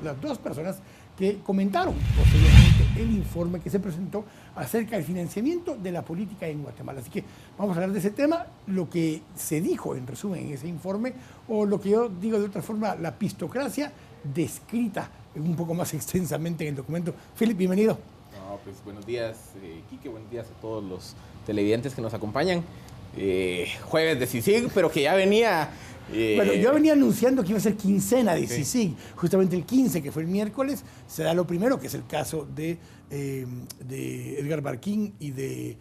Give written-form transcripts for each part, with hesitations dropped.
las dos personas que comentaron posteriormente el informe que se presentó acerca del financiamiento de la política en Guatemala. Así que vamos a hablar de ese tema, lo que se dijo en resumen en ese informe, o lo que yo digo de otra forma, la pistocracia descrita un poco más extensamente en el documento. Philip, bienvenido. No, pues buenos días, Quique, buenos días a todos los televidentes que nos acompañan. Jueves de CICIG, pero que ya venía... Bueno, yo venía anunciando que iba a ser quincena de CICIG. Justamente el 15, que fue el miércoles, se da lo primero, que es el caso de Edgar Barquín y de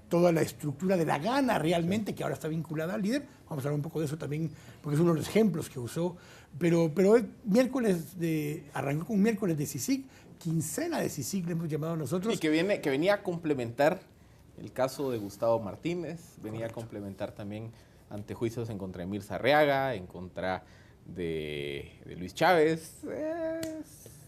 toda la estructura de la Gana realmente, que ahora está vinculada al líder. Vamos a hablar un poco de eso también, porque es uno de los ejemplos que usó. Pero el miércoles arrancó con un miércoles de CICIG, quincena de CICIG le hemos llamado nosotros. Y que venía a complementar el caso de Gustavo Martínez, venía Correcto. a complementar también antejuicios en contra de Mirza Arriaga, en contra de Luis Chávez,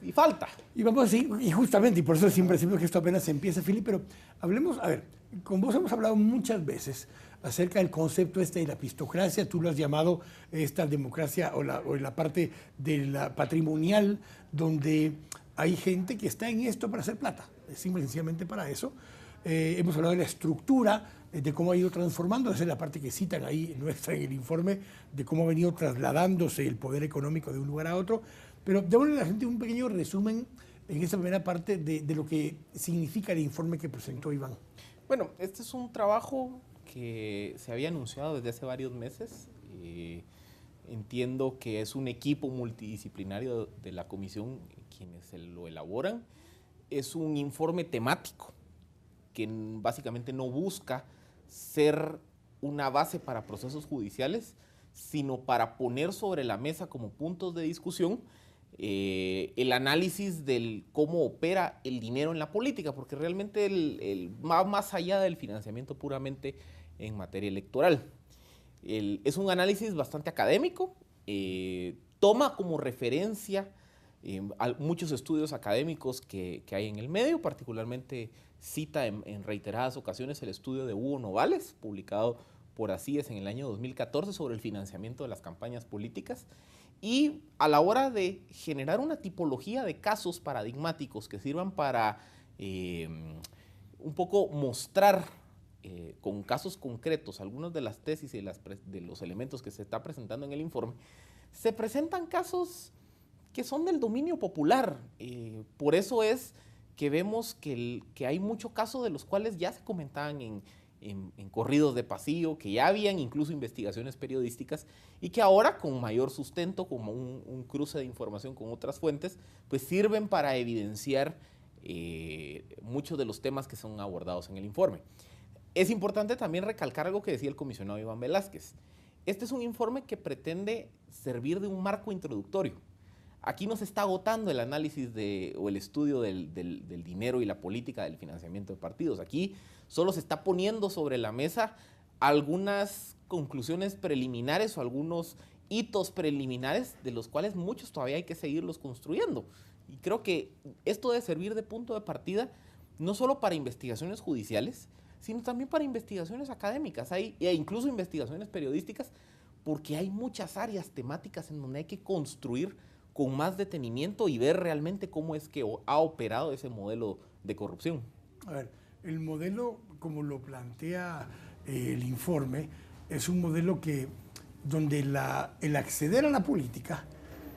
y falta. Y vamos a seguir, y justamente, y por eso siempre decimos que esto apenas empieza, Filipe, pero hablemos, a ver, con vos hemos hablado muchas veces acerca del concepto de la pistocracia, tú lo has llamado esta democracia o la parte de la patrimonial, donde hay gente que está en esto para hacer plata, simple y sencillamente para eso. Hemos hablado de la estructura, de cómo ha ido transformando, esa es la parte que citan ahí nuestra en el informe, de cómo ha venido trasladándose el poder económico de un lugar a otro. Pero démosle a la gente un pequeño resumen en esta primera parte de lo que significa el informe que presentó Iván. Bueno, este es un trabajo que se había anunciado desde hace varios meses. Entiendo que es un equipo multidisciplinario de la comisión quienes lo elaboran. Es un informe temático que básicamente no busca ser una base para procesos judiciales, sino para poner sobre la mesa como puntos de discusión el análisis del cómo opera el dinero en la política, porque realmente va más allá del financiamiento puramente en materia electoral. Es un análisis bastante académico, toma como referencia muchos estudios académicos que hay en el medio, particularmente cita en reiteradas ocasiones el estudio de Hugo Novales, publicado por ACIES en el año 2014 sobre el financiamiento de las campañas políticas, y a la hora de generar una tipología de casos paradigmáticos que sirvan para un poco mostrar con casos concretos algunas de las tesis y de los elementos que se está presentando en el informe, se presentan casos que son del dominio popular. Por eso es que vemos que hay muchos casos de los cuales ya se comentaban en corridos de pasillo, que ya habían incluso investigaciones periodísticas y que ahora con mayor sustento, como un cruce de información con otras fuentes, pues sirven para evidenciar muchos de los temas que son abordados en el informe. Es importante también recalcar algo que decía el comisionado Iván Velázquez. Este es un informe que pretende servir de un marco introductorio. Aquí no se está agotando el análisis o el estudio del dinero y la política del financiamiento de partidos. Aquí solo se está poniendo sobre la mesa algunas conclusiones preliminares o algunos hitos preliminares de los cuales muchos todavía hay que seguirlos construyendo. Y creo que esto debe servir de punto de partida no solo para investigaciones judiciales, sino también para investigaciones académicas e incluso investigaciones periodísticas, porque hay muchas áreas temáticas en donde hay que construir con más detenimiento y ver realmente cómo es que ha operado ese modelo de corrupción. A ver, el modelo, como lo plantea el informe, es un modelo donde el acceder a la política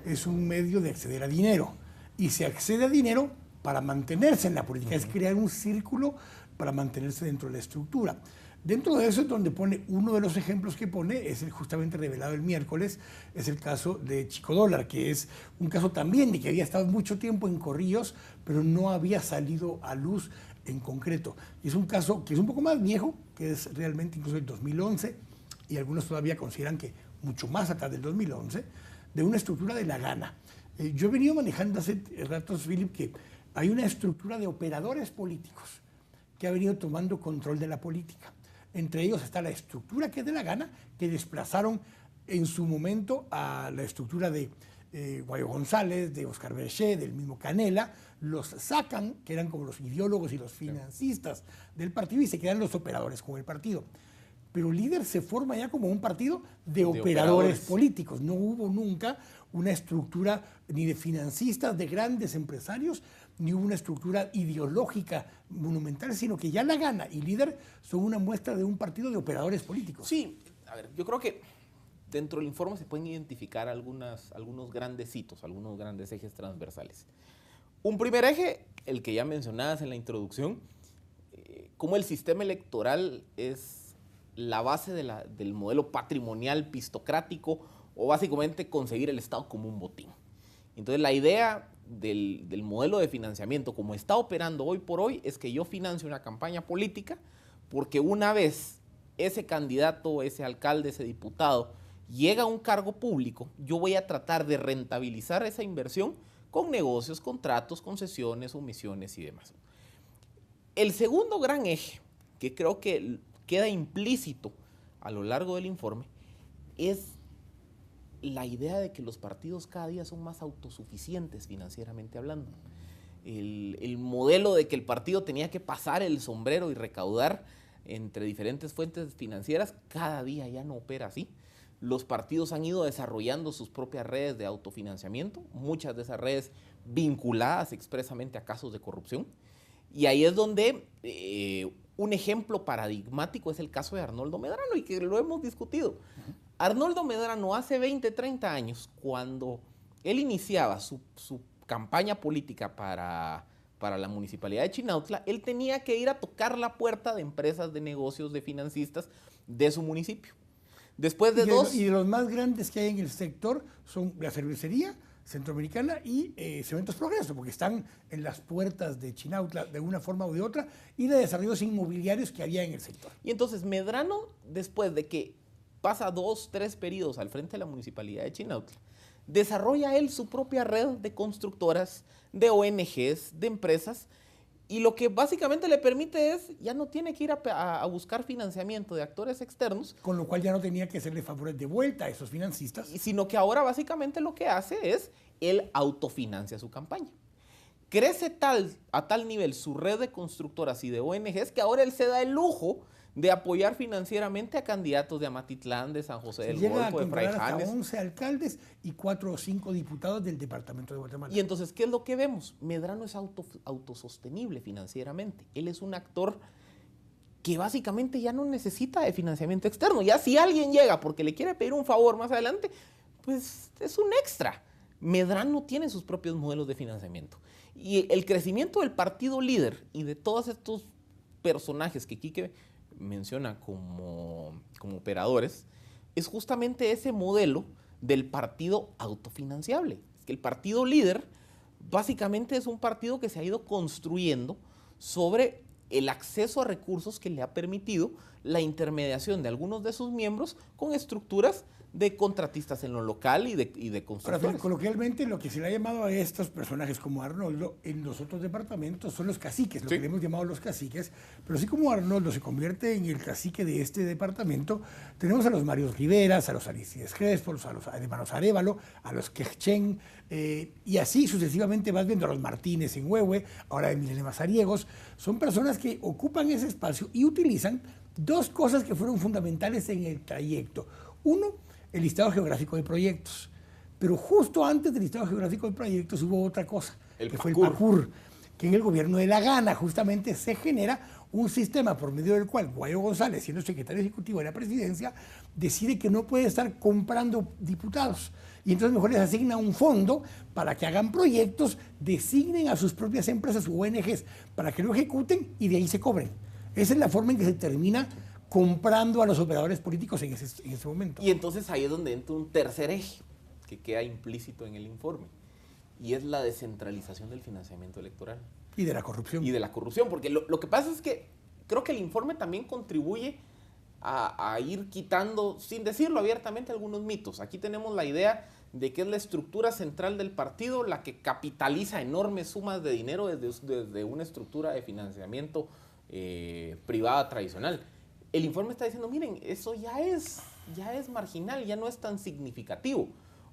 es un medio de acceder a dinero. Y se accede a dinero para mantenerse en la política, es crear un círculo para mantenerse dentro de la estructura. Dentro de eso es donde pone uno de los ejemplos que pone, es el justamente revelado el miércoles, es el caso de Chico Dólar, que es un caso también de que había estado mucho tiempo en corrillos, pero no había salido a luz en concreto. Y es un caso que es un poco más viejo, que es realmente incluso del 2011, y algunos todavía consideran que mucho más atrás del 2011, de una estructura de la Gana. Yo he venido manejando hace ratos, Philip, que hay una estructura de operadores políticos que ha venido tomando control de la política. Entre ellos está la estructura que es de la Gana, que desplazaron en su momento a la estructura de Guayo González, de Oscar Berché, del mismo Canela, los sacan, que eran como los ideólogos y los financistas del partido, y se quedan los operadores con el partido. pero Líder se forma ya como un partido de operadores políticos. No hubo nunca una estructura ni de financistas, de grandes empresarios, ni hubo una estructura ideológica monumental, sino que ya La Gana y Líder son una muestra de un partido de operadores políticos. Sí, a ver, yo creo que dentro del informe se pueden identificar algunos grandes hitos, algunos grandes ejes transversales. Un primer eje, el que ya mencionabas en la introducción, cómo el sistema electoral es la base del modelo patrimonial pistocrático, o básicamente conseguir el Estado como un botín. Entonces la idea del modelo de financiamiento como está operando hoy por hoy es que yo financio una campaña política porque una vez ese candidato, ese alcalde, ese diputado llega a un cargo público, yo voy a tratar de rentabilizar esa inversión con negocios, contratos, concesiones, omisiones y demás. El segundo gran eje, que creo que queda implícito a lo largo del informe, es la idea de que los partidos cada día son más autosuficientes financieramente hablando. El modelo de que el partido tenía que pasar el sombrero y recaudar entre diferentes fuentes financieras cada día ya no opera así. Los partidos han ido desarrollando sus propias redes de autofinanciamiento, muchas de esas redes vinculadas expresamente a casos de corrupción. Y ahí es donde un ejemplo paradigmático es el caso de Arnoldo Medrano, y que lo hemos discutido. Arnoldo Medrano hace 20, 30 años, cuando él iniciaba su campaña política para la municipalidad de Chinautla, él tenía que ir a tocar la puerta de empresas, de negocios, de financistas de su municipio. Después de y de los más grandes que hay en el sector son la cervecería centroamericana y Cementos Progreso, porque están en las puertas de Chinautla de una forma u de otra, y de desarrollos inmobiliarios que había en el sector. Y entonces Medrano, después de que pasa 2, 3 periodos al frente de la municipalidad de Chinautla, desarrolla él su propia red de constructoras, de ONGs, de empresas, y lo que básicamente le permite es, ya no tiene que ir a buscar financiamiento de actores externos. Con lo cual ya no tenía que hacerle favores de vuelta a esos financistas. Sino que ahora básicamente lo que hace es, él autofinancia su campaña. Crece a tal nivel su red de constructoras y de ONGs que ahora él se da el lujo de apoyar financieramente a candidatos de Amatitlán, de San José del Golfo, de Fraijanes. Hasta 11 alcaldes y 4 o 5 diputados del departamento de Guatemala. Y entonces, ¿qué es lo que vemos? Medrano es autosostenible financieramente. Él es un actor que básicamente ya no necesita de financiamiento externo. Ya si alguien llega porque le quiere pedir un favor más adelante, pues es un extra. Medrano tiene sus propios modelos de financiamiento. Y el crecimiento del partido Líder y de todos estos personajes que Quique menciona como operadores, es justamente ese modelo del partido autofinanciable. Es que el partido Líder básicamente es un partido que se ha ido construyendo sobre el acceso a recursos que le ha permitido la intermediación de algunos de sus miembros con estructuras de contratistas en lo local y de constructores. Ahora, coloquialmente, lo que se le ha llamado a estos personajes como Arnoldo en los otros departamentos son los caciques, lo que le hemos llamado los caciques, pero así como Arnoldo se convierte en el cacique de este departamento, tenemos a los Marios Riveras, a los Aristides Crespo, a los hermanos Arévalo, a los Quechén, y así sucesivamente vas viendo a los Martínez en Huehue, ahora a Emiliano Mazariegos. Son personas que ocupan ese espacio y utilizan dos cosas que fueron fundamentales en el trayecto. Uno, el listado geográfico de proyectos. Pero justo antes del listado geográfico de proyectos hubo otra cosa, fue el PACUR, que en el gobierno de La Gana justamente se genera un sistema por medio del cual Guayo González, siendo secretario ejecutivo de la presidencia, decide que no puede estar comprando diputados. Y entonces mejor les asigna un fondo para que hagan proyectos, designen a sus propias empresas u ONGs para que lo ejecuten y de ahí se cobren. Esa es la forma en que se termina comprando a los operadores políticos en ese momento. Y entonces ahí es donde entra un tercer eje que queda implícito en el informe, y es la descentralización del financiamiento electoral. Y de la corrupción. Y de la corrupción, porque lo que pasa es que creo que el informe también contribuye a ir quitando, sin decirlo abiertamente, algunos mitos. Aquí tenemos la idea de que es la estructura central del partido la que capitaliza enormes sumas de dinero desde una estructura de financiamiento privada tradicional. El informe está diciendo, miren, eso ya es marginal, ya no es tan significativo.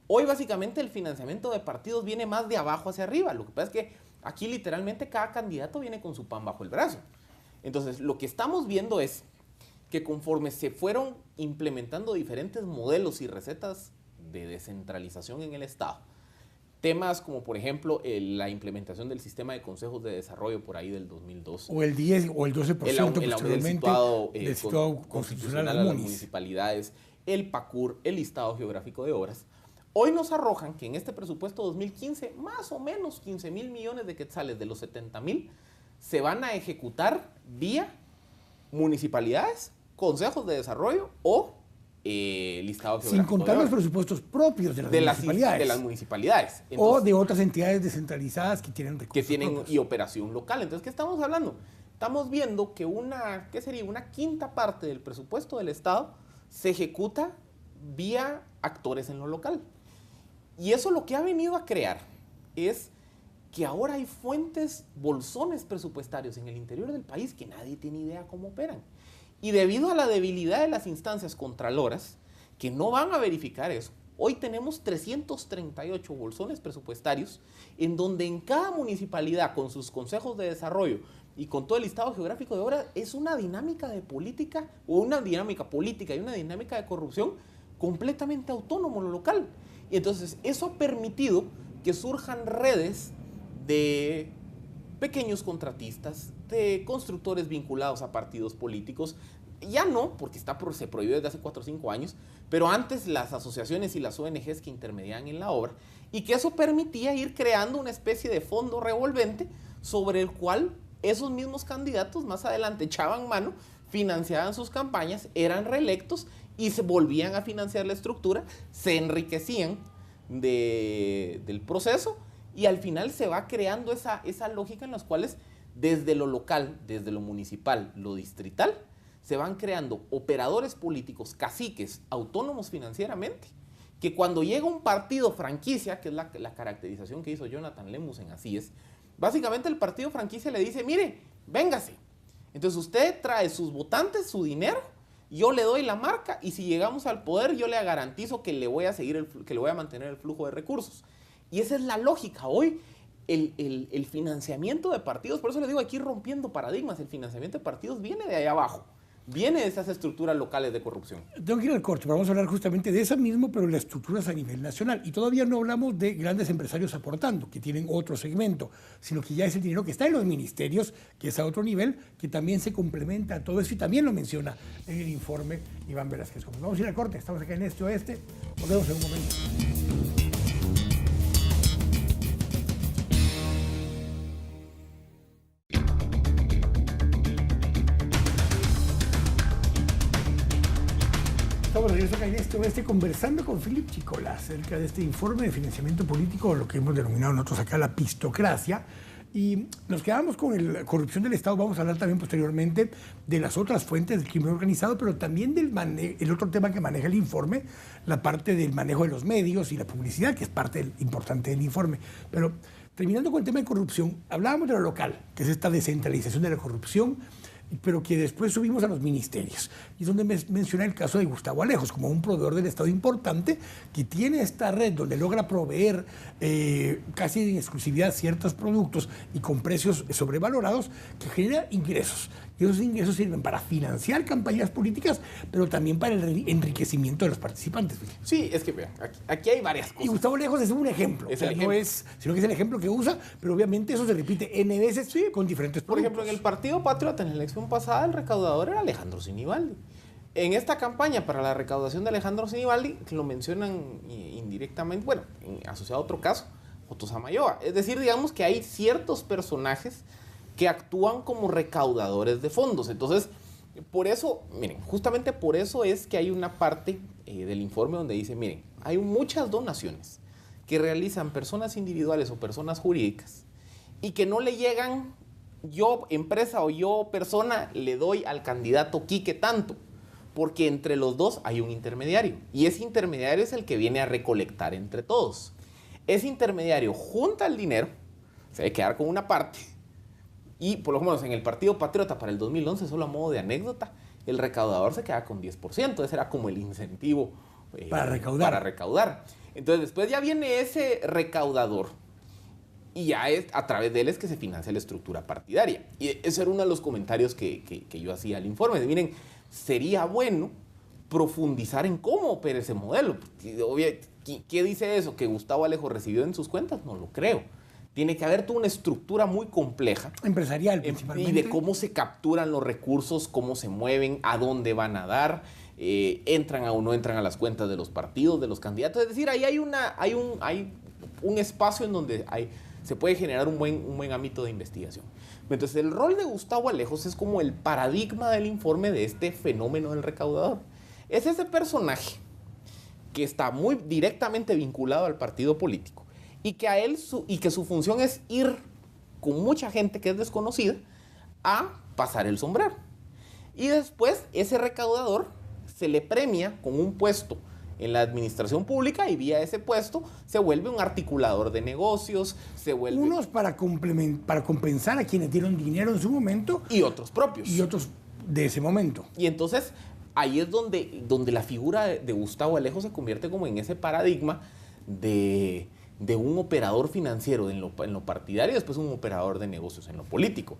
Hoy básicamente el financiamiento de partidos viene más de abajo hacia arriba. Lo que pasa es que aquí literalmente cada candidato viene con su pan bajo el brazo. Entonces, lo que estamos viendo es, que conforme se fueron implementando diferentes modelos y recetas de descentralización en el Estado, temas como, por ejemplo, la implementación del sistema de consejos de desarrollo por ahí del 2002. O el 10 o el 12% el posteriormente del situado constitucional a las municipalidades, el PACUR, el listado geográfico de obras. Hoy nos arrojan que en este presupuesto 2015, más o menos 15,000 millones de quetzales de los 70,000 se van a ejecutar vía municipalidades, consejos de desarrollo o listado geográfico. Sin contar los presupuestos propios de las municipalidades. De las municipalidades. Entonces, o de otras entidades descentralizadas que tienen recursos propios. Y operación local. Entonces, ¿qué estamos hablando? Estamos viendo que una quinta parte del presupuesto del Estado se ejecuta vía actores en lo local. Y eso lo que ha venido a crear es que ahora hay fuentes, bolsones presupuestarios en el interior del país que nadie tiene idea cómo operan. Y debido a la debilidad de las instancias contraloras, que no van a verificar eso, hoy tenemos 338 bolsones presupuestarios en donde en cada municipalidad, con sus consejos de desarrollo y con todo el listado geográfico de obras, es una dinámica de política, o una dinámica política y una dinámica de corrupción completamente autónomo lo local. Y entonces eso ha permitido que surjan redes de pequeños contratistas, de constructores vinculados a partidos políticos. Ya no, porque se prohibió desde hace 4 o 5 años, pero antes las asociaciones y las ONGs que intermediaban en la obra, y que eso permitía ir creando una especie de fondo revolvente sobre el cual esos mismos candidatos más adelante echaban mano, financiaban sus campañas, eran reelectos y se volvían a financiar la estructura, se enriquecían del proceso, y al final se va creando esa lógica en las cuales desde lo local, desde lo municipal, lo distrital, se van creando operadores políticos, caciques, autónomos financieramente, que cuando llega un partido franquicia, que es la caracterización que hizo Jonathan Lemus en Así Es, básicamente el partido franquicia le dice, mire, véngase, entonces usted trae sus votantes, su dinero, yo le doy la marca, y si llegamos al poder yo le garantizo que le voy a mantener el flujo de recursos. Y esa es la lógica. Hoy el financiamiento de partidos, por eso les digo, aquí rompiendo paradigmas, el financiamiento de partidos viene de allá abajo, viene de esas estructuras locales de corrupción. Tengo que ir al corte, pero vamos a hablar justamente de eso mismo, pero las estructuras a nivel nacional. Y todavía no hablamos de grandes empresarios aportando, que tienen otro segmento, sino que ya es el dinero que está en los ministerios, que es a otro nivel, que también se complementa a todo eso, y también lo menciona en el informe Iván Velázquez Gómez. Vamos a ir al corte, estamos acá en Este Oeste, nos vemos en un momento. Estamos regreso acá en Este Oeste conversando con Philip Chicola acerca de este informe de financiamiento político, lo que hemos denominado nosotros acá la pistocracia. Y nos quedamos con la corrupción del Estado. Vamos a hablar también posteriormente de las otras fuentes del crimen organizado, pero también el otro tema que maneja el informe, la parte del manejo de los medios y la publicidad, que es parte importante del informe. Pero terminando con el tema de corrupción, hablábamos de lo local, que es esta descentralización de la corrupción, pero que después subimos a los ministerios. Y es donde mencioné el caso de Gustavo Alejos, como un proveedor del Estado importante que tiene esta red donde logra proveer casi en exclusividad ciertos productos y con precios sobrevalorados que genera ingresos. Y esos ingresos sirven para financiar campañas políticas, pero también para el enriquecimiento de los participantes. Sí, es que vean, aquí hay varias cosas. Y Gustavo Alejos es un ejemplo. No es, sino que es el ejemplo que usa, pero obviamente eso se repite N veces con diferentes productos. Por ejemplo, en el Partido Patriota, en la elección pasada, el recaudador era Alejandro Sinibaldi. En esta campaña para la recaudación de Alejandro Sinibaldi, lo mencionan indirectamente, bueno, asociado a otro caso, Otto Samayoa. Es decir, digamos que hay ciertos personajes que actúan como recaudadores de fondos. Entonces, por eso, miren, justamente por eso es que hay una parte del informe donde dice, miren, hay muchas donaciones que realizan personas individuales o personas jurídicas y que no le llegan, yo empresa o yo persona le doy al candidato Quique tanto, porque entre los dos hay un intermediario, y ese intermediario es el que viene a recolectar entre todos. Ese intermediario junta el dinero, se debe quedar con una parte, y por lo menos en el Partido Patriota para el 2011, solo a modo de anécdota, el recaudador se queda con 10%. Ese era como el incentivo para recaudar. Entonces después ya viene ese recaudador y ya es a través de él es que se financia la estructura partidaria. Y ese era uno de los comentarios que yo hacía al informe. Miren, sería bueno profundizar en cómo opera ese modelo. ¿Qué dice eso? ¿Que Gustavo Alejo recibió en sus cuentas? No lo creo. Tiene que haber toda una estructura muy compleja. Empresarial, principalmente. Y de cómo se capturan los recursos, cómo se mueven, a dónde van a dar, entran o no entran a las cuentas de los partidos, de los candidatos. Es decir, ahí hay un espacio en donde se puede generar un buen ámbito de investigación. Entonces, el rol de Gustavo Alejos es como el paradigma del informe de este fenómeno del recaudador. Es ese personaje que está muy directamente vinculado al partido político y que su función es ir con mucha gente que es desconocida a pasar el sombrero. Y después ese recaudador se le premia con un puesto en la administración pública y vía ese puesto se vuelve un articulador de negocios, se vuelve... Unos para compensar a quienes dieron dinero en su momento. Y otros propios. Y otros de ese momento. Y entonces ahí es donde la figura de Gustavo Alejo se convierte como en ese paradigma de un operador financiero en lo partidario y después un operador de negocios en lo político.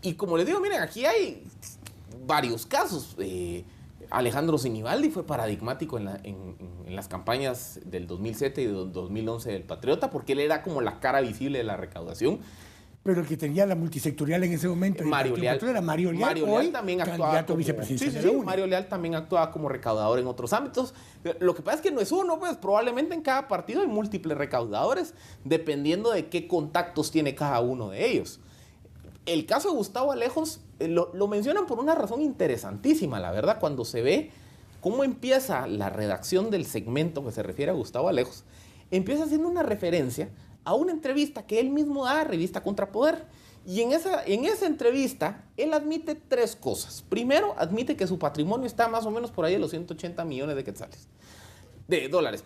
Y como les digo, miren, aquí hay varios casos. Alejandro Sinibaldi fue paradigmático en las campañas del 2007 y del 2011 del Patriota, porque él era como la cara visible de la recaudación. Pero el que tenía la multisectorial en ese momento Mario Leal. Era Mario Leal. Mario Leal también actuaba como vicepresidencial. Sí, Mario Leal también actuaba como recaudador en otros ámbitos. Lo que pasa es que no es uno, pues probablemente en cada partido hay múltiples recaudadores, dependiendo de qué contactos tiene cada uno de ellos. El caso de Gustavo Alejos lo mencionan por una razón interesantísima, la verdad, cuando se ve cómo empieza la redacción del segmento que se refiere a Gustavo Alejos, empieza haciendo una referencia a una entrevista que él mismo da a Revista Contrapoder. Y en esa entrevista, él admite tres cosas. Primero, admite que su patrimonio está más o menos por ahí de los 180 millones de dólares.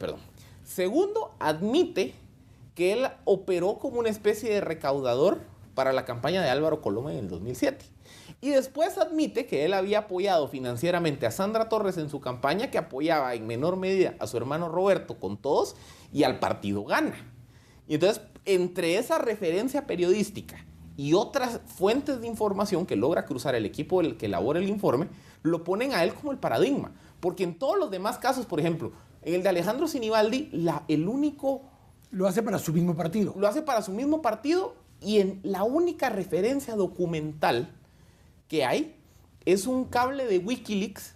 Segundo, admite que él operó como una especie de recaudador para la campaña de Álvaro Coloma en el 2007. Y después admite que él había apoyado financieramente a Sandra Torres en su campaña, que apoyaba en menor medida a su hermano Roberto con todos y al partido Gana. Y entonces, entre esa referencia periodística y otras fuentes de información que logra cruzar el equipo que elabora el informe, lo ponen a él como el paradigma. Porque en todos los demás casos, por ejemplo, en el de Alejandro Sinibaldi, el único... Lo hace para su mismo partido. Lo hace para su mismo partido y en la única referencia documental que hay es un cable de Wikileaks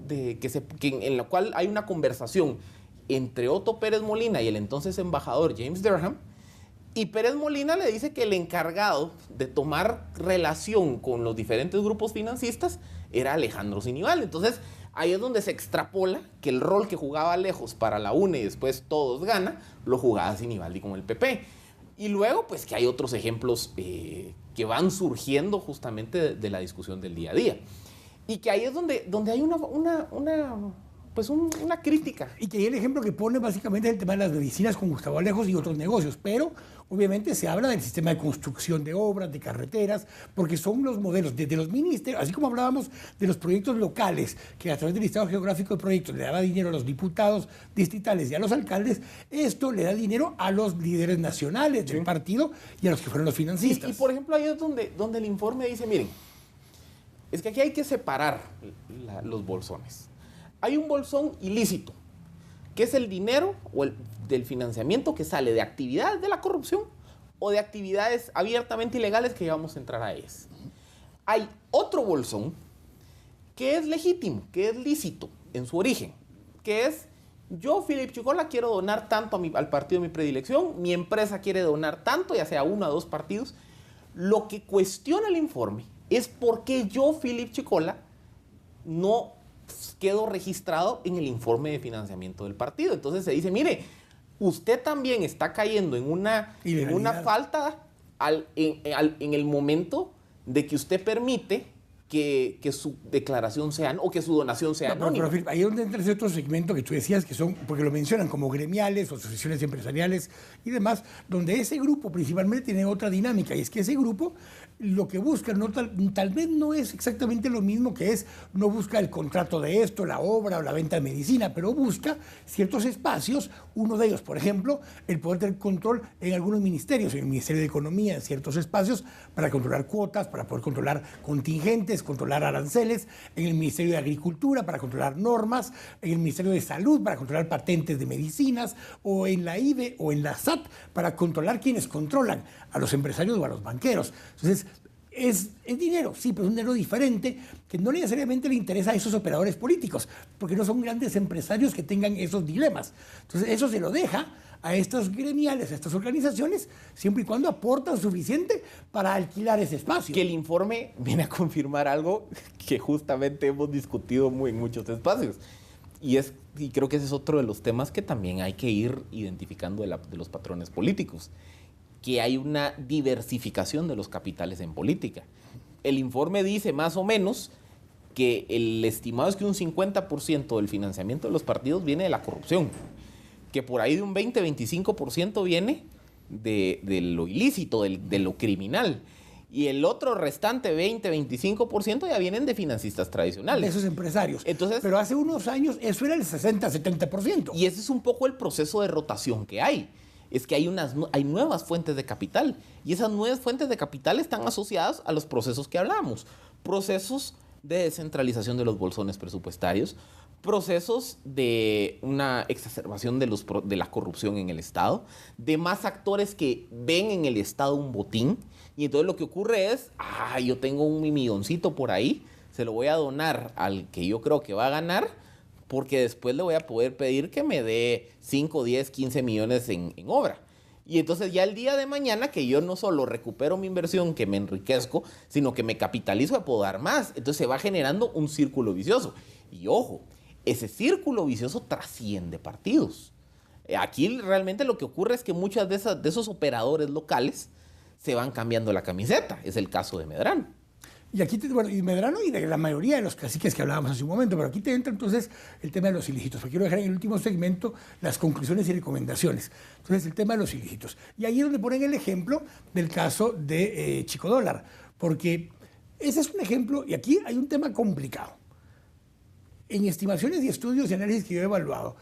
en la cual hay una conversación entre Otto Pérez Molina y el entonces embajador James Durham, y Pérez Molina le dice que el encargado de tomar relación con los diferentes grupos financistas era Alejandro Sinibaldi. Entonces ahí es donde se extrapola que el rol que jugaba Alejos para la UNE y después Todos Gana, lo jugaba Sinibaldi con el PP. Y luego, pues que hay otros ejemplos que van surgiendo justamente de la discusión del día a día. Y que ahí es donde hay una crítica. Y que ahí el ejemplo que pone básicamente es el tema de las medicinas con Gustavo Alejos y otros negocios, pero obviamente se habla del sistema de construcción de obras, de carreteras, porque son los modelos desde los ministerios, así como hablábamos de los proyectos locales, que a través del listado geográfico de proyectos le daba dinero a los diputados distritales y a los alcaldes, esto le da dinero a los líderes nacionales del partido y a los que fueron los financistas. Y por ejemplo, ahí es donde el informe dice, miren, es que aquí hay que separar los bolsones. Hay un bolsón ilícito, que es el dinero del financiamiento que sale de actividades de la corrupción o de actividades abiertamente ilegales que ya vamos a entrar a ellas. Hay otro bolsón que es legítimo, que es lícito en su origen, que es yo, Philip Chicola, quiero donar tanto al partido de mi predilección, mi empresa quiere donar tanto, ya sea 1 o 2 partidos. Lo que cuestiona el informe es por qué yo, Philip Chicola, no quedó registrado en el informe de financiamiento del partido. Entonces se dice, mire, usted también está cayendo en una falta en el momento de que usted permite que su declaración sea, o que su donación sea anónima. Pero ahí es donde entra ese otro segmento que tú decías, que son, porque lo mencionan como gremiales, o asociaciones empresariales y demás, donde ese grupo principalmente tiene otra dinámica, y es que ese grupo lo que busca tal vez no es exactamente lo mismo, que es, no busca el contrato de esto, la obra o la venta de medicina, pero busca ciertos espacios, uno de ellos, por ejemplo, el poder tener control en algunos ministerios, en el Ministerio de Economía, en ciertos espacios, para controlar cuotas, para poder controlar contingentes, Comerciales, controlar aranceles, en el Ministerio de Agricultura para controlar normas, en el Ministerio de Salud para controlar patentes de medicinas, o en la IBE o en la SAT para controlar quienes controlan a los empresarios o a los banqueros. Entonces, es dinero, sí, pero es un dinero diferente que no necesariamente le interesa a esos operadores políticos, porque no son grandes empresarios que tengan esos dilemas. Entonces, eso se lo deja a estos gremiales, a estas organizaciones, siempre y cuando aportan suficiente para alquilar ese espacio. Que el informe viene a confirmar algo que justamente hemos discutido en muchos espacios. Y creo que ese es otro de los temas que también hay que ir identificando de los patrones políticos, que hay una diversificación de los capitales en política. El informe dice más o menos que el estimado es que un 50% del financiamiento de los partidos viene de la corrupción, que por ahí de un 20-25% viene de lo ilícito, de lo criminal. Y el otro restante 20-25% ya vienen de financistas tradicionales. De esos empresarios. Entonces, pero hace unos años eso era el 60-70%. Y ese es un poco el proceso de rotación que hay. Es que hay nuevas fuentes de capital. Y esas nuevas fuentes de capital están asociadas a los procesos que hablamos. Procesos de descentralización de los bolsones presupuestarios, procesos de una exacerbación de la corrupción en el Estado, de más actores que ven en el Estado un botín. Y entonces lo que ocurre es, yo tengo un milloncito por ahí, se lo voy a donar al que yo creo que va a ganar, porque después le voy a poder pedir que me dé 5, 10, 15 millones en obra. Y entonces ya el día de mañana que yo no solo recupero mi inversión, que me enriquezco, sino que me capitalizo a poder dar más. Entonces se va generando un círculo vicioso. Y ojo, ese círculo vicioso trasciende partidos. Aquí realmente lo que ocurre es que muchas de esos operadores locales se van cambiando la camiseta. Es el caso de Medrano. Y aquí, y Medrano y de la mayoría de los caciques que hablábamos hace un momento, pero aquí te entra entonces el tema de los ilícitos, porque quiero dejar en el último segmento las conclusiones y recomendaciones. Entonces, el tema de los ilícitos. Y ahí es donde ponen el ejemplo del caso de Chico Dólar, porque ese es un ejemplo, y aquí hay un tema complicado. En estimaciones y estudios y análisis que yo he evaluado,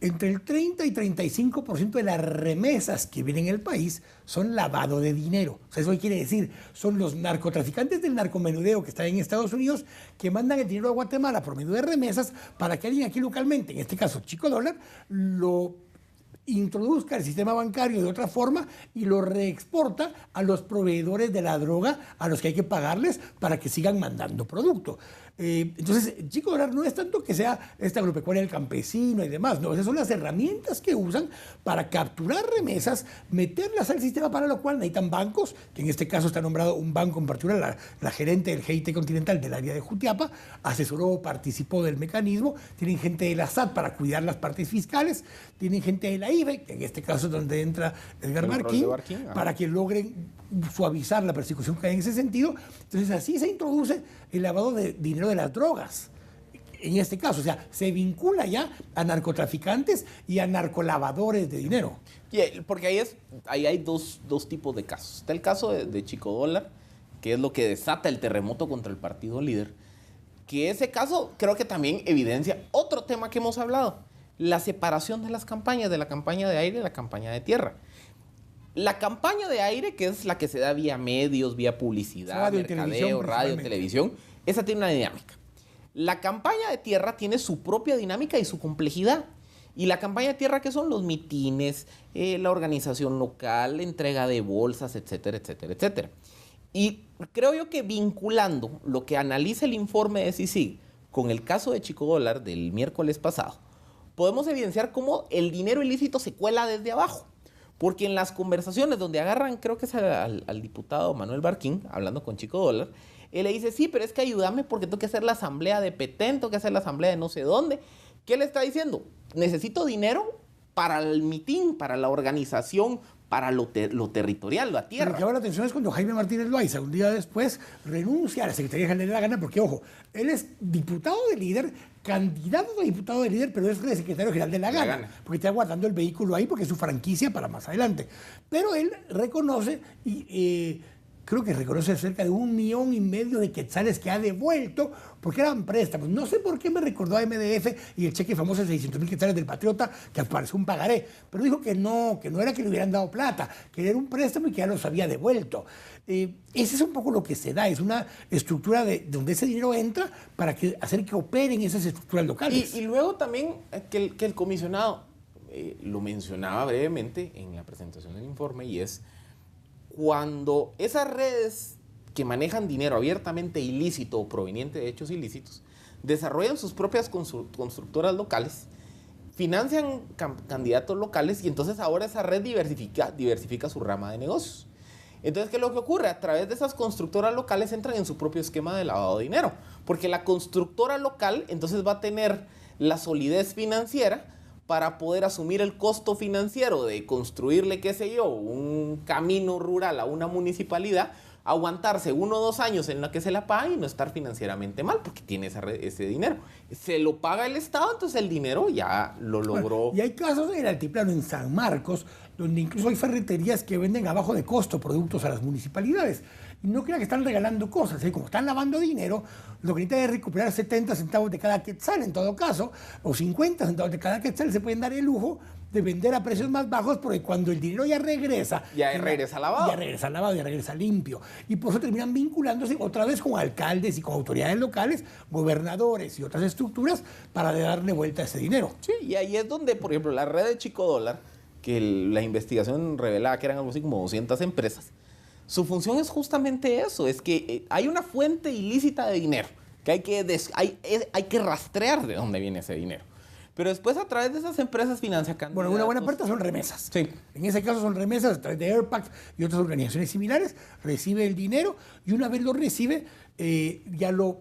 entre el 30 y 35% de las remesas que vienen en el país son lavado de dinero. O sea, eso quiere decir, son los narcotraficantes del narcomenudeo que están en Estados Unidos que mandan el dinero a Guatemala por medio de remesas para que alguien aquí localmente, en este caso Chico Dólar, lo introduzca al sistema bancario de otra forma y lo reexporta a los proveedores de la droga a los que hay que pagarles para que sigan mandando producto. Entonces, Chico Dólar no es tanto que sea esta agropecuaria del campesino y demás, no, esas son las herramientas que usan para capturar remesas, meterlas al sistema, para lo cual necesitan bancos, que en este caso está nombrado un banco en particular, la gerente del GIT Continental del área de Jutiapa, asesoró, participó del mecanismo, tienen gente de la SAT para cuidar las partes fiscales, tienen gente de la IBE, que en este caso es donde entra Edgar Barquín, para que logren suavizar la persecución que hay en ese sentido. Entonces, así se introduce el lavado de dinero de las drogas. En este caso, o sea, se vincula ya a narcotraficantes y a narcolavadores de dinero. Porque ahí hay dos tipos de casos. Está el caso de Chico Dólar, que es lo que desata el terremoto contra el partido líder. Que ese caso creo que también evidencia otro tema que hemos hablado, la separación de las campañas, de la campaña de aire y la campaña de tierra. La campaña de aire, que es la que se da vía medios, vía publicidad, mercadeo, radio, televisión, esa tiene una dinámica. La campaña de tierra tiene su propia dinámica y su complejidad. Y la campaña de tierra, que son los mitines, la organización local, la entrega de bolsas, etcétera, etcétera, etcétera. Y creo yo que vinculando lo que analiza el informe de CICIG con el caso de Chico Dólar del miércoles pasado, podemos evidenciar cómo el dinero ilícito se cuela desde abajo. Porque en las conversaciones donde agarran, creo que es al diputado Manuel Barquín, hablando con Chico Dólar, él le dice, sí, pero es que ayúdame porque tengo que hacer la asamblea de Petén, tengo que hacer la asamblea de no sé dónde. ¿Qué le está diciendo? Necesito dinero para el mitin, para la organización, para lo territorial, la tierra. Lo que llama la atención es cuando Jaime Martínez Loaiza, un día después, renuncia a la Secretaría General de la Gana, porque, ojo, él es diputado de líder, candidato a diputado de líder, pero es secretario general de la Gana, porque está guardando el vehículo ahí porque es su franquicia para más adelante. Pero él reconoce y creo que reconoce cerca de 1,5 millones de quetzales que ha devuelto porque eran préstamos. No sé por qué me recordó a MDF y el cheque famoso de 600,000 quetzales del Patriota, que apareció un pagaré, pero dijo que no era que le hubieran dado plata, que era un préstamo y que ya los había devuelto. Ese es un poco lo que se da, es una estructura de donde ese dinero entra para hacer que operen esas estructuras locales. Y luego también que el comisionado lo mencionaba brevemente en la presentación del informe, y es cuando esas redes que manejan dinero abiertamente ilícito o proveniente de hechos ilícitos desarrollan sus propias constructoras locales, financian candidatos locales, y entonces ahora esa red diversifica su rama de negocios. Entonces, ¿qué es lo que ocurre? A través de esas constructoras locales entran en su propio esquema de lavado de dinero, porque la constructora local entonces va a tener la solidez financiera para poder asumir el costo financiero de construirle, qué sé yo, un camino rural a una municipalidad, aguantarse 1 o 2 años en la que se la paga y no estar financieramente mal, porque tiene ese dinero. Se lo paga el Estado, entonces el dinero ya lo logró. Bueno, y hay casos en el altiplano, en San Marcos, donde incluso hay ferreterías que venden a bajo de costo productos a las municipalidades. Y no crean que están regalando cosas, como están lavando dinero, lo que necesitan es recuperar 70 centavos de cada quetzal en todo caso, o 50 centavos de cada quetzal. Se pueden dar el lujo de vender a precios más bajos, porque cuando el dinero ya regresa... Ya regresa lavado. Ya regresa lavado, ya regresa limpio. Y por eso terminan vinculándose otra vez con alcaldes y con autoridades locales, gobernadores y otras estructuras para darle vuelta a ese dinero. Sí, y ahí es donde, por ejemplo, la red de Chico Dólar, que la investigación revelaba que eran algo así como 200 empresas, su función es justamente eso, es que hay una fuente ilícita de dinero, que hay que rastrear de dónde viene ese dinero. Pero después, a través de esas empresas, financia candidatos. Bueno, una buena parte son remesas. Sí. En ese caso son remesas a través de Airpax y otras organizaciones similares. Recibe el dinero y una vez lo recibe, ya lo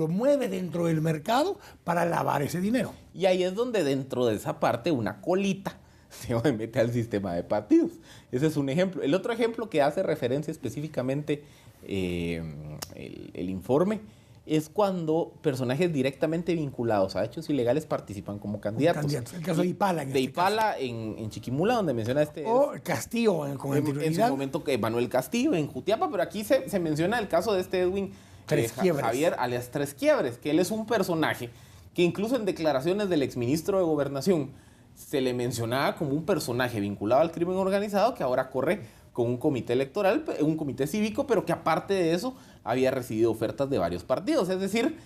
mueve dentro del mercado para lavar ese dinero. Y ahí es donde dentro de esa parte una colita se mete al sistema de partidos. Ese es un ejemplo. El otro ejemplo que hace referencia específicamente el informe es cuando personajes directamente vinculados a hechos ilegales participan como candidatos. El caso de Ipala. De Ipala en Chiquimula, donde menciona O Castillo, con anterioridad. En su momento que Manuel Castillo en Jutiapa, pero aquí se menciona el caso de este Edwin Javier, alias Tres Quiebres, que él es un personaje que incluso en declaraciones del exministro de Gobernación se le mencionaba como un personaje vinculado al crimen organizado que ahora corre con un comité electoral, un comité cívico, pero que aparte de eso había recibido ofertas de varios partidos. Es decir,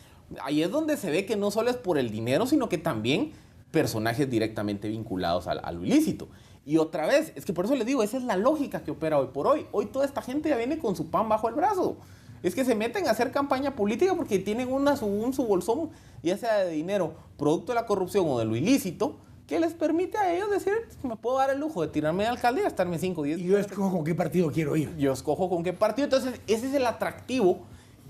ahí es donde se ve que no solo es por el dinero, sino que también personajes directamente vinculados a lo ilícito. Y otra vez, es que por eso les digo, esa es la lógica que opera hoy por hoy. Hoy toda esta gente ya viene con su pan bajo el brazo. Es que se meten a hacer campaña política porque tienen su bolsón, ya sea de dinero, producto de la corrupción o de lo ilícito, que les permite a ellos decir, me puedo dar el lujo de tirarme de alcalde y gastarme 5 o 10. Y yo escojo con qué partido quiero ir. Yo escojo con qué partido. Entonces, ese es el atractivo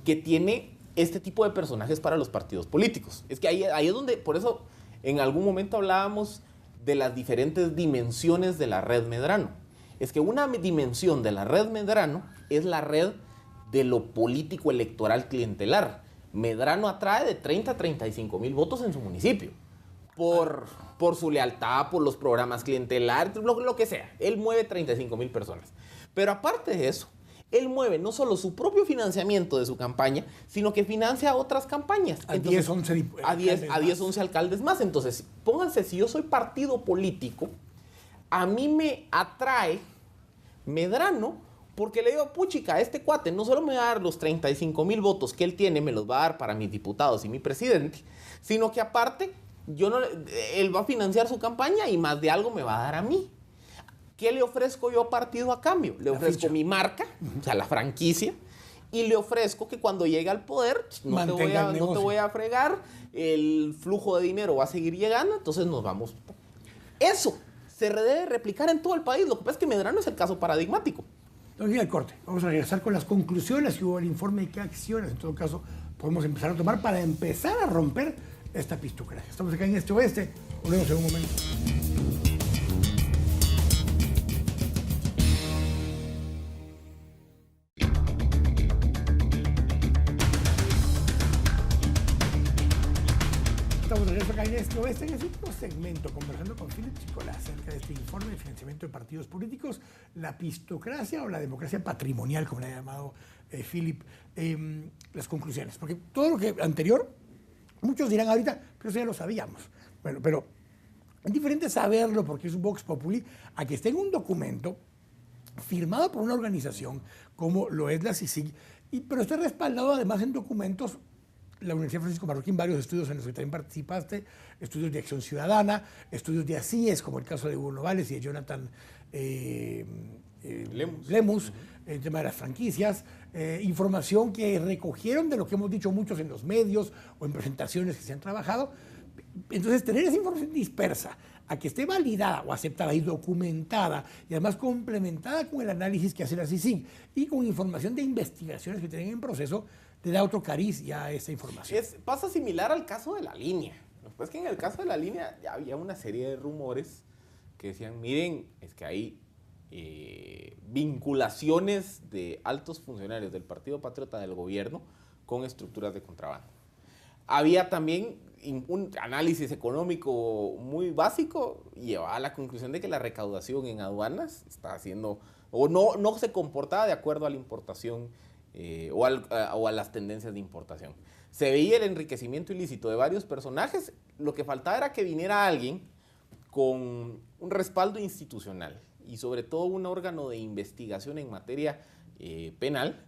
que tiene este tipo de personajes para los partidos políticos. Es que ahí es donde, por eso, en algún momento hablábamos de las diferentes dimensiones de la red Medrano. Es que una dimensión de la red Medrano es la red de lo político electoral clientelar. Medrano atrae de 30 a 35 mil votos en su municipio. Por su lealtad, por los programas clientelares, lo que sea. Él mueve 35 mil personas. Pero aparte de eso, él mueve no solo su propio financiamiento de su campaña, sino que financia otras campañas. A 10, 11 alcaldes más. Entonces, pónganse, si yo soy partido político, a mí me atrae Medrano porque le digo, puchica, este cuate no solo me va a dar los 35 mil votos que él tiene, me los va a dar para mis diputados y mi presidente, sino que aparte... él va a financiar su campaña y más de algo me va a dar a mí. ¿Qué le ofrezco yo a partido a cambio? Le ofrezco mi marca, o sea, la franquicia, y le ofrezco que cuando llegue al poder no te voy a fregar, el flujo de dinero va a seguir llegando, entonces nos vamos. Eso se debe replicar en todo el país. Lo que pasa es que Medrano es el caso paradigmático. Entonces, al corte. Vamos a regresar con las conclusiones que hubo el informe y qué acciones, en todo caso, podemos empezar a tomar para empezar a romper esta pistocracia. Estamos acá en Este Oeste. Volvemos en un momento. Estamos de regreso acá en Este Lo ves en ese último segmento, conversando con Philip Chicola acerca de este informe de financiamiento de partidos políticos, la pistocracia o la democracia patrimonial, como le ha llamado Philip, las conclusiones. Porque todo lo que anterior, muchos dirán ahorita, pero eso ya lo sabíamos. Bueno, pero es diferente saberlo porque es un Vox Populi a que esté en un documento firmado por una organización como lo es la CICIG, pero está respaldado además en documentos. La Universidad Francisco Marroquín, varios estudios en los que también participaste, estudios de Acción Ciudadana, estudios de ACIES, como el caso de Hugo Novales y de Jonathan Lemus, el tema de las franquicias, información que recogieron de lo que hemos dicho muchos en los medios o en presentaciones que se han trabajado. Entonces, tener esa información dispersa, a que esté validada o aceptada y documentada, y además complementada con el análisis que hace la CICIG y con información de investigaciones que tienen en proceso, te da otro cariz ya a esta información. Pasa similar al caso de la línea. Pues que en el caso de la línea ya había una serie de rumores que decían, miren, es que hay vinculaciones de altos funcionarios del Partido Patriota del gobierno con estructuras de contrabando. Había también un análisis económico muy básico y llevaba a la conclusión de que la recaudación en aduanas está haciendo, o no se comportaba de acuerdo a la importación o a las tendencias de importación. Se veía el enriquecimiento ilícito de varios personajes, lo que faltaba era que viniera alguien con un respaldo institucional y sobre todo un órgano de investigación en materia penal,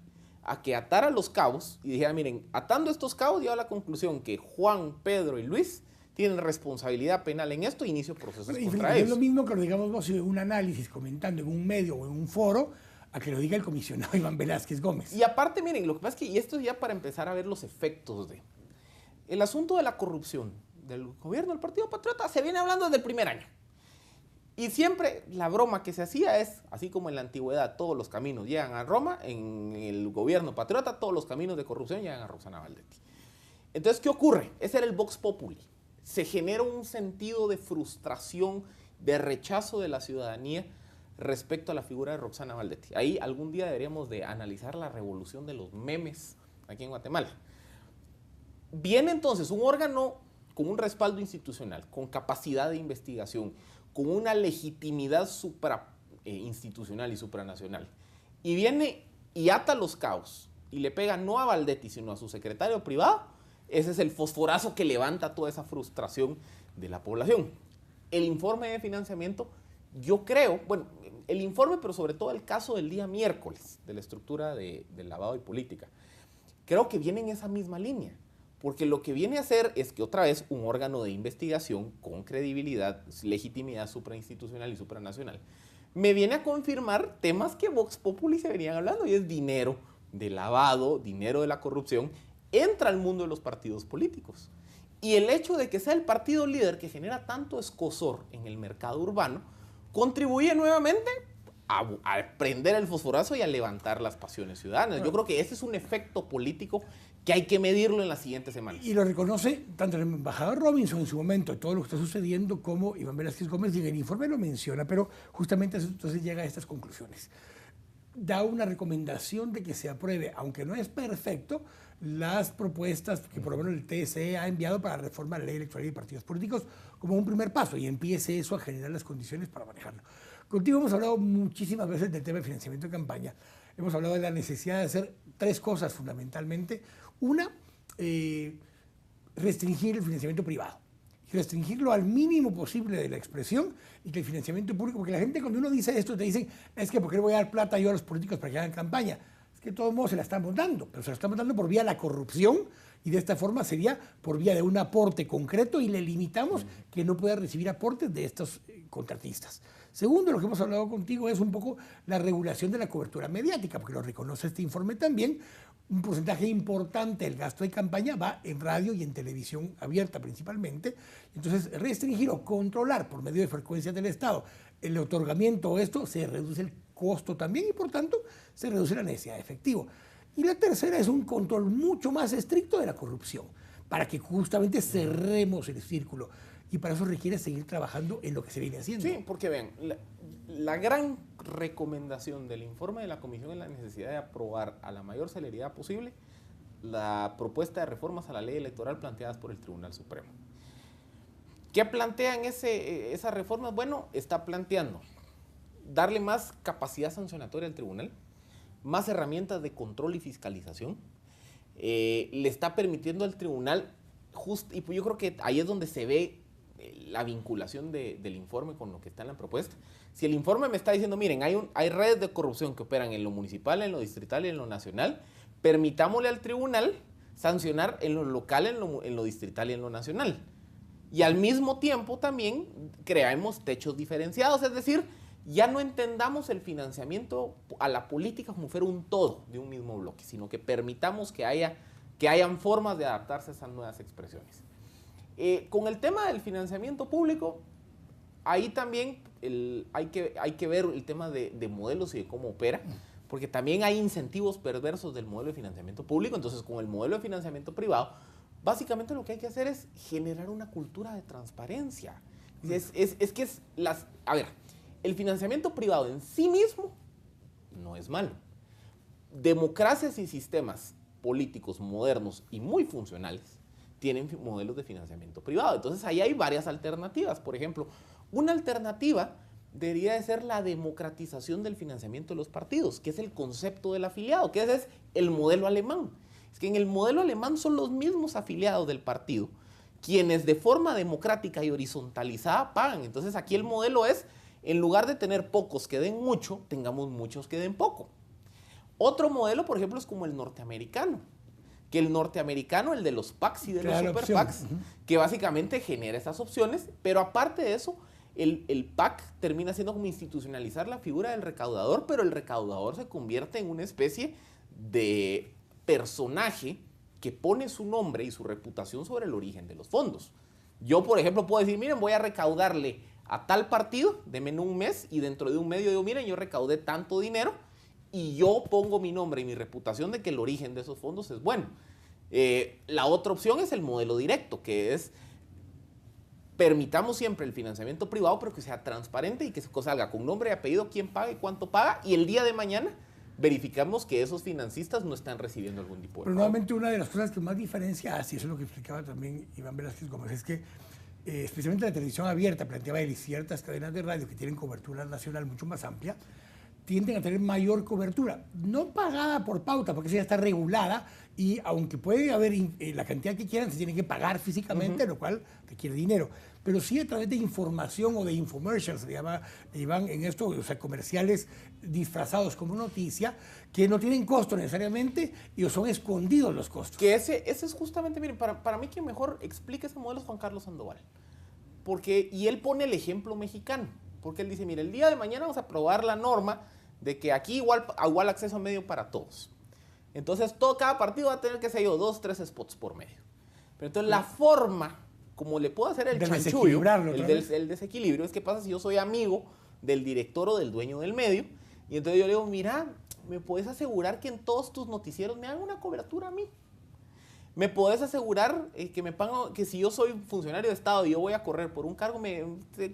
a que atara los cabos y dijera, miren, atando estos cabos lleva a la conclusión que Juan, Pedro y Luis tienen responsabilidad penal en esto e inicio procesos contra ellos. Es lo mismo que lo digamos vos en un análisis comentando en un medio o en un foro, a que lo diga el comisionado Iván Velázquez Gómez. Y aparte, miren, lo que pasa es que, y esto es ya para empezar a ver los efectos de el asunto de la corrupción del gobierno del Partido Patriota se viene hablando desde el primer año. Y siempre la broma que se hacía es, así como en la antigüedad todos los caminos llegan a Roma, en el gobierno patriota todos los caminos de corrupción llegan a Roxana Valdetti. Entonces, ¿qué ocurre? Ese era el Vox Populi. Se genera un sentido de frustración, de rechazo de la ciudadanía respecto a la figura de Roxana Valdetti. Ahí algún día deberíamos de analizar la revolución de los memes aquí en Guatemala. Viene entonces un órgano con un respaldo institucional, con capacidad de investigación, con una legitimidad suprainstitucional y supranacional. Y viene y ata los cabos y le pega no a Valdetti, sino a su secretario privado. Ese es el fosforazo que levanta toda esa frustración de la población. El informe de financiamiento, yo creo, bueno, el informe, pero sobre todo el caso del día miércoles, de la estructura del lavado y política, creo que viene en esa misma línea. Porque lo que viene a hacer es que otra vez un órgano de investigación con credibilidad, legitimidad suprainstitucional y supranacional, me viene a confirmar temas que Vox Populi se venían hablando, y es dinero de lavado, dinero de la corrupción, entra al mundo de los partidos políticos. Y el hecho de que sea el partido líder que genera tanto escozor en el mercado urbano, contribuye nuevamente a prender el fosforazo y a levantar las pasiones ciudadanas. Yo creo que ese es un efecto político que hay que medirlo en las siguientes semanas. Y lo reconoce tanto el embajador Robinson en su momento, todo lo que está sucediendo, como Iván Velázquez Gómez, y en el informe lo menciona, pero justamente entonces llega a estas conclusiones. Da una recomendación de que se apruebe, aunque no es perfecto, las propuestas que por lo menos el TSE ha enviado para reformar la ley electoral y partidos políticos como un primer paso, y empiece eso a generar las condiciones para manejarlo. Contigo hemos hablado muchísimas veces del tema de financiamiento de campaña. Hemos hablado de la necesidad de hacer tres cosas fundamentalmente. Una, restringir el financiamiento privado. Restringirlo al mínimo posible de la expresión, y que el financiamiento público, porque la gente cuando uno dice esto te dicen, es que ¿por qué le voy a dar plata yo a los políticos para que hagan campaña? Es que de todos modos se la estamos dando, pero se la estamos dando por vía de la corrupción, y de esta forma sería por vía de un aporte concreto, y le limitamos que no pueda recibir aportes de estos contratistas. Segundo, lo que hemos hablado contigo es un poco la regulación de la cobertura mediática, porque lo reconoce este informe también. Un porcentaje importante del gasto de campaña va en radio y en televisión abierta principalmente. Entonces, restringir o controlar por medio de frecuencias del Estado el otorgamiento o esto, se reduce el costo también y por tanto se reduce la necesidad de efectivo. Y la tercera es un control mucho más estricto de la corrupción, para que justamente cerremos el círculo. Y para eso requiere seguir trabajando en lo que se viene haciendo. Sí, porque vean, la gran recomendación del informe de la Comisión es la necesidad de aprobar a la mayor celeridad posible la propuesta de reformas a la ley electoral planteadas por el Tribunal Supremo. ¿Qué plantean esas reformas? Bueno, está planteando darle más capacidad sancionatoria al tribunal, más herramientas de control y fiscalización, le está permitiendo al tribunal, y pues yo creo que ahí es donde se ve la vinculación del informe con lo que está en la propuesta. Si el informe me está diciendo, miren, hay redes de corrupción que operan en lo municipal, en lo distrital y en lo nacional, permitámosle al tribunal sancionar en lo local, en lo distrital y en lo nacional. Y al mismo tiempo también creamos techos diferenciados, es decir, ya no entendamos el financiamiento a la política como fuera un todo de un mismo bloque, sino que permitamos que hayan formas de adaptarse a esas nuevas expresiones. Con el tema del financiamiento público, ahí también hay que ver el tema de modelos y de cómo opera, porque también hay incentivos perversos del modelo de financiamiento público. Entonces, con el modelo de financiamiento privado, básicamente lo que hay que hacer es generar una cultura de transparencia. A ver, el financiamiento privado en sí mismo no es malo. Democracias y sistemas políticos modernos y muy funcionales tienen modelos de financiamiento privado. Entonces, ahí hay varias alternativas. Por ejemplo, una alternativa debería de ser la democratización del financiamiento de los partidos, que es el concepto del afiliado, que ese es el modelo alemán. Es que en el modelo alemán son los mismos afiliados del partido quienes de forma democrática y horizontalizada pagan. Entonces, aquí el modelo es, en lugar de tener pocos que den mucho, tengamos muchos que den poco. Otro modelo, por ejemplo, es como el norteamericano, que el norteamericano, el de los PACs y de los super PACs, que básicamente genera esas opciones, pero aparte de eso, el PAC termina siendo como institucionalizar la figura del recaudador, pero el recaudador se convierte en una especie de personaje que pone su nombre y su reputación sobre el origen de los fondos. Yo, por ejemplo, puedo decir, miren, voy a recaudarle a tal partido, denme un mes, y dentro de un mes yo digo, miren, yo recaudé tanto dinero, y yo pongo mi nombre y mi reputación de que el origen de esos fondos es bueno. La otra opción es el modelo directo, que es permitamos siempre el financiamiento privado, pero que sea transparente y que se salga con nombre y apellido, quién paga y cuánto paga, y el día de mañana verificamos que esos financistas no están recibiendo algún tipo de Pero nuevamente una de las cosas que más diferencia hace, eso es lo que explicaba también Iván Velázquez Gómez, es que especialmente la televisión abierta, planteaba él, y ciertas cadenas de radio que tienen cobertura nacional mucho más amplia, tienden a tener mayor cobertura, no pagada por pauta, porque esa ya está regulada, y aunque puede haber la cantidad que quieran, se tiene que pagar físicamente, lo cual requiere dinero, pero sí a través de información o de infomercials, se llama Iván en esto, o sea, comerciales disfrazados como noticia, que no tienen costo necesariamente y son escondidos los costos. Que ese es justamente, miren, para mí quien mejor explica ese modelo es Juan Carlos Sandoval, y él pone el ejemplo mexicano, porque él dice, mire, el día de mañana vamos a aprobar la norma de que aquí igual acceso a medio para todos. Entonces, cada partido va a tener, qué sé yo, 2, 3 spots por medio. Pero entonces la forma, como le puedo hacer el chanchullo, el desequilibrio, es que pasa si yo soy amigo del director o del dueño del medio, y entonces yo le digo, mira, ¿me puedes asegurar que en todos tus noticieros me hagan una cobertura a mí? ¿Me puedes asegurar que si yo soy funcionario de Estado y yo voy a correr por un cargo,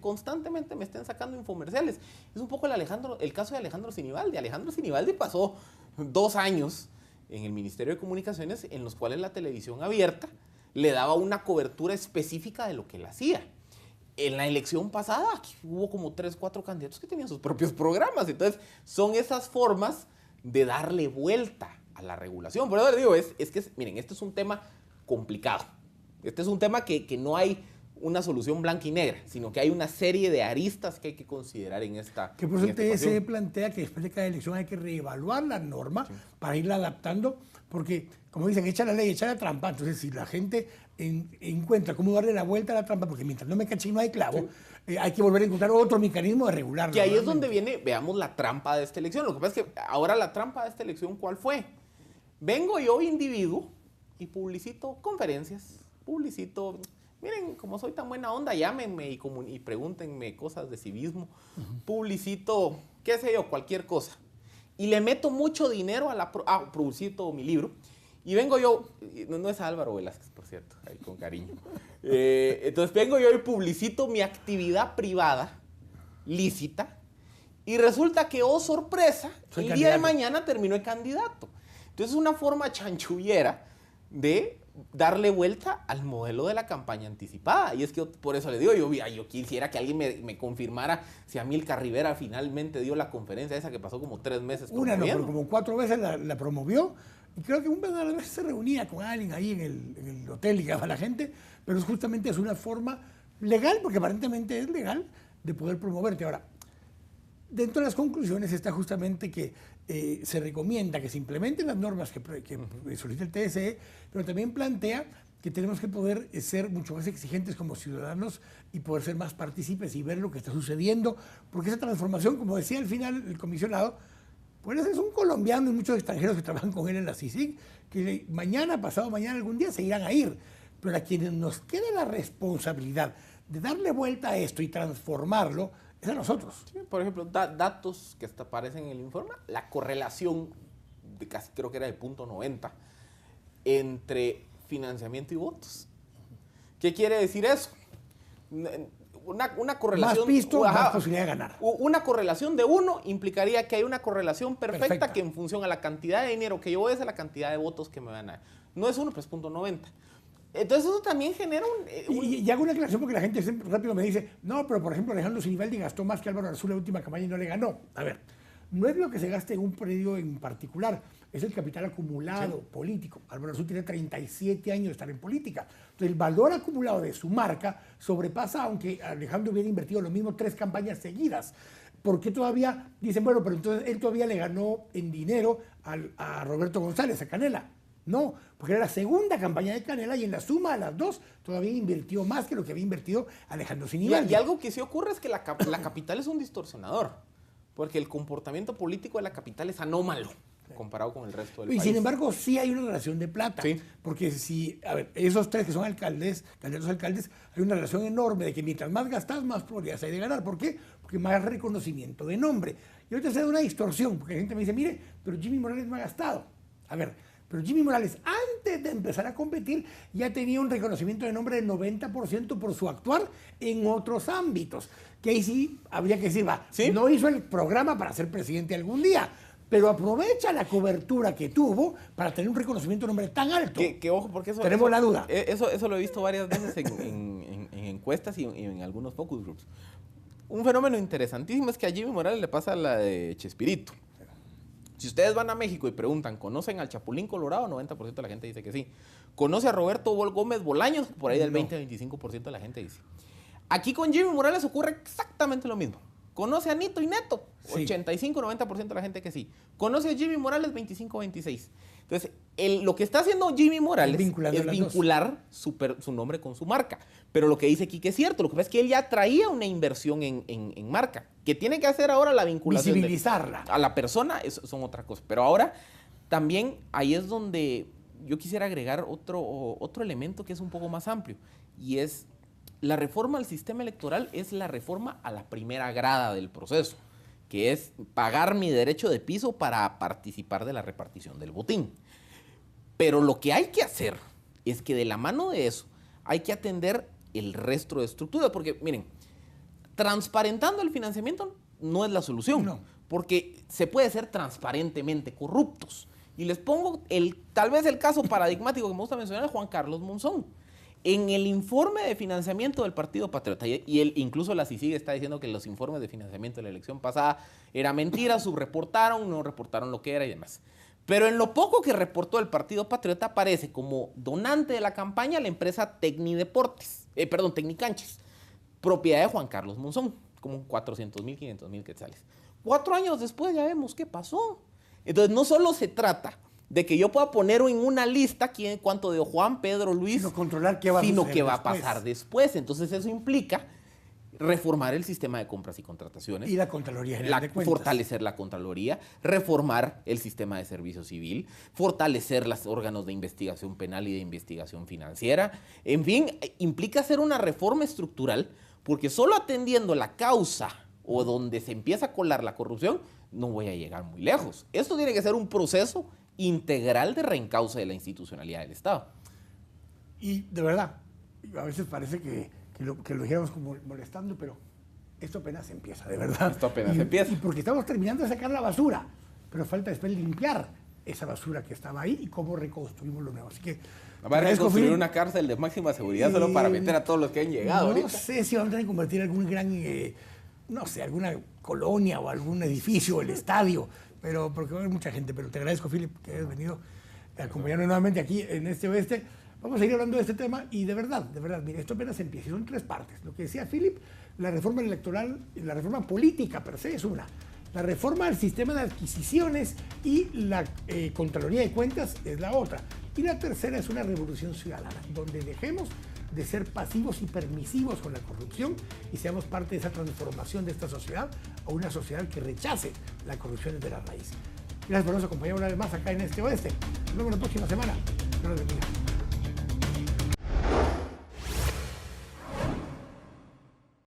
constantemente me estén sacando infomerciales? Es un poco el caso de Alejandro Sinibaldi. Alejandro Sinibaldi pasó 2 años en el Ministerio de Comunicaciones en los cuales la televisión abierta le daba una cobertura específica de lo que él hacía. En la elección pasada hubo como 3, 4 candidatos que tenían sus propios programas. Entonces, son esas formas de darle vuelta a la regulación. Por eso les digo, miren, este es un tema complicado. Este es un tema que no hay una solución blanca y negra, sino que hay una serie de aristas que hay que considerar en esta que por eso se plantea que después de cada elección hay que reevaluar la norma para irla adaptando, porque, como dicen, echa la ley, echa la trampa. Entonces, si la gente encuentra cómo darle la vuelta a la trampa, porque mientras no me cachen no hay clavo, hay que volver a encontrar otro mecanismo de regularlo. Que ahí es donde viene, veamos, la trampa de esta elección. Lo que pasa es que ahora la trampa de esta elección, ¿cuál fue? Vengo yo, individuo, y publicito conferencias, miren, como soy tan buena onda, llámenme y pregúntenme cosas de civismo, publicito, qué sé yo, cualquier cosa. Y le meto mucho dinero publicito mi libro, y vengo yo, no es Álvaro Velázquez, por cierto, ahí con cariño. Entonces vengo yo y publicito mi actividad privada, lícita, y resulta que, oh sorpresa, el día de mañana terminó el candidato. Entonces es una forma chanchullera de darle vuelta al modelo de la campaña anticipada. Y es que por eso le digo, yo quisiera que alguien me confirmara si Amílcar Rivera finalmente dio la conferencia esa que pasó como 3 meses Una no, promoviendo. pero como 4 veces la promovió. Y creo que un vez a la vez se reunía con alguien ahí en el hotel y llegaba la gente, pero justamente es una forma legal, porque aparentemente es legal, de poder promoverte. Ahora, dentro de las conclusiones está justamente que se recomienda que se implementen las normas que solicita el TSE, pero también plantea que tenemos que poder ser mucho más exigentes como ciudadanos y poder ser más partícipes y ver lo que está sucediendo, porque esa transformación, como decía al final el comisionado, pues es un colombiano y muchos extranjeros que trabajan con él en la CICIG, que mañana, pasado mañana, algún día se irán a ir. Pero a quienes nos quede la responsabilidad de darle vuelta a esto y transformarlo, es a nosotros. Sí, por ejemplo, datos que aparecen en el informe, la correlación, de casi creo que era de 0.90, entre financiamiento y votos. ¿Qué quiere decir eso? Una correlación... Más pisto, más posibilidad de ganar. Una correlación de 1 implicaría que hay una correlación perfecta que en función a la cantidad de dinero que yo voy a hacer, la cantidad de votos que me van a dar. No es 1, pero es 0.90. Entonces eso también genera Y hago una aclaración porque la gente rápido me dice, no, pero por ejemplo Alejandro Sinibaldi gastó más que Álvaro Arzú la última campaña y no le ganó. A ver, no es lo que se gaste en un predio en particular, es el capital acumulado político. Álvaro Arzú tiene 37 años de estar en política. Entonces el valor acumulado de su marca sobrepasa, aunque Alejandro hubiera invertido lo mismo 3 campañas seguidas. ¿Por qué todavía dicen, bueno, pero entonces él todavía le ganó en dinero a Roberto González, a Canela? No, porque era la segunda campaña de Canela y en la suma de las 2 todavía invirtió más que lo que había invertido Alejandro Sinibaldi. Y algo que sí ocurre es que la capital es un distorsionador, porque el comportamiento político de la capital es anómalo comparado con el resto del país. Y sin embargo sí hay una relación de plata, porque si, a ver, esos 3 que son candidatos alcaldes, hay una relación enorme de que mientras más gastas, más probabilidades hay de ganar. ¿Por qué? Porque más reconocimiento de nombre. Y ahorita se da una distorsión, porque la gente me dice, mire, pero Jimmy Morales no ha gastado. A ver, pero Jimmy Morales, antes de empezar a competir, ya tenía un reconocimiento de nombre del 90% por su actuar en otros ámbitos. Que ahí sí habría que decir, no hizo el programa para ser presidente algún día, pero aprovecha la cobertura que tuvo para tener un reconocimiento de nombre tan alto. Que ojo, porque tenemos la duda. Eso lo he visto varias veces en encuestas y en algunos focus groups. Un fenómeno interesantísimo es que a Jimmy Morales le pasa la de Chespirito. Si ustedes van a México y preguntan, ¿conocen al Chapulín Colorado? 90% de la gente dice que sí. ¿Conoce a Roberto Gómez Bolaños? Por ahí del 20-25% de la gente dice. Aquí con Jimmy Morales ocurre exactamente lo mismo. ¿Conoce a Nito y Neto? 85-90% de la gente que sí. ¿Conoce a Jimmy Morales? 25-26%. Entonces, lo que está haciendo Jimmy Morales es vincular su nombre con su marca. Pero lo que dice Quique es cierto. Lo que pasa es que él ya traía una inversión en marca. Que tiene que hacer ahora la vinculación. Visibilizarla. A la persona son otra cosa. Pero ahora también ahí es donde yo quisiera agregar otro elemento que es un poco más amplio. Y es la reforma al sistema electoral es la reforma a la primera grada del proceso, que es pagar mi derecho de piso para participar de la repartición del botín. Pero lo que hay que hacer es que de la mano de eso hay que atender el resto de estructuras, porque miren, transparentando el financiamiento no es la solución, porque se puede ser transparentemente corruptos. Y les pongo tal vez el caso paradigmático que me gusta mencionar, Juan Carlos Monzón. En el informe de financiamiento del Partido Patriota, y incluso la CICIG está diciendo que los informes de financiamiento de la elección pasada era mentira, subreportaron, no reportaron lo que era y demás. Pero en lo poco que reportó el Partido Patriota aparece como donante de la campaña la empresa Tecnicanches, propiedad de Juan Carlos Monzón, como 400,000, 500,000 quetzales. 4 años después ya vemos qué pasó. Entonces no solo se trata de que yo pueda poner en una lista cuánto dio Juan, Pedro, Luis, sino controlar qué va a pasar después. Entonces eso implica reformar el sistema de compras y contrataciones. Y la Contraloría General de Cuentas. Fortalecer la Contraloría, reformar el sistema de servicio civil, fortalecer los órganos de investigación penal y de investigación financiera. En fin, implica hacer una reforma estructural, porque solo atendiendo la causa o donde se empieza a colar la corrupción, no voy a llegar muy lejos. Esto tiene que ser un proceso integral de reencauce de la institucionalidad del Estado. Y de verdad, a veces parece que lo dijéramos como molestando, pero esto apenas empieza, de verdad. Esto apenas empieza. Y porque estamos terminando de sacar la basura, pero falta después limpiar. esa basura que estaba ahí y cómo reconstruimos lo nuevo. Así que va a reconstruir una cárcel de máxima seguridad solo para meter a todos los que han llegado ahorita. No sé si vamos a convertir algún gran, no sé, alguna colonia o algún edificio o el estadio, pero porque va a haber mucha gente. Pero te agradezco, Philip, que hayas venido a acompañarnos nuevamente aquí en Este Oeste. Vamos a seguir hablando de este tema y de verdad, mire, esto apenas empieza. Son 3 partes. Lo que decía Philip, la reforma electoral, la reforma política per se es una. La reforma al sistema de adquisiciones y la Contraloría de Cuentas es la otra. Y la tercera es una revolución ciudadana, donde dejemos de ser pasivos y permisivos con la corrupción y seamos parte de esa transformación de esta sociedad a una sociedad que rechace la corrupción desde la raíz. Gracias por nos acompañar una vez más acá en Este Oeste. Nos vemos la próxima semana. Dios los bendiga.